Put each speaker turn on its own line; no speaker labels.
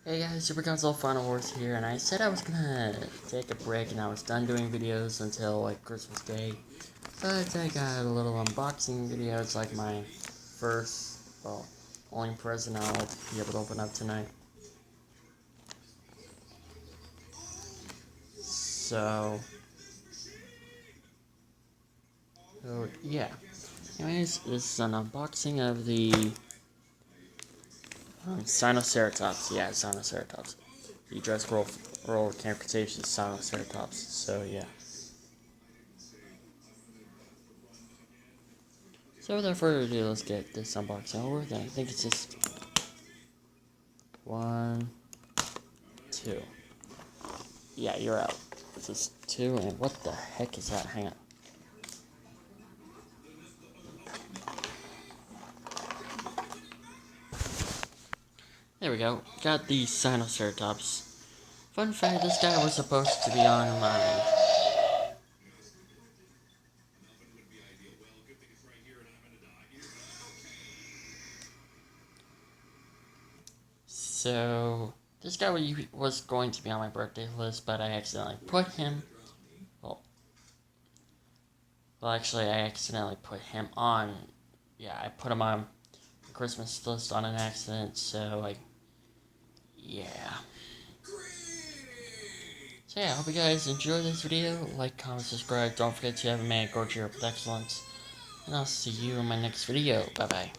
Hey guys, Super Console Final Wars here, and I said I was gonna take a break and I was done doing videos until like Christmas Day. But I got a little unboxing video. It's like my first, only present I'll be able to open up tonight. So yeah. Anyways, this is an unboxing of the sinoceratops. Yeah, sinoceratops. The Jurassic World Camp Cretaceous sinoceratops. So yeah. So without further ado, let's get this unboxing over with. I think it's just 1, 2. Yeah, you're out. This is 2, and what the heck is that? Hang on. There we go. Got the sinoceratops. Fun fact, this guy was supposed to be on my... So, this guy was going to be on my birthday list, but I accidentally put him... Well, actually, I accidentally put him on... Yeah, I put him on the Christmas list on an accident, so yeah. So yeah, I hope you guys enjoyed this video. Like, comment, subscribe. Don't forget to have a man gorge your excellence. And I'll see you in my next video. Bye-bye.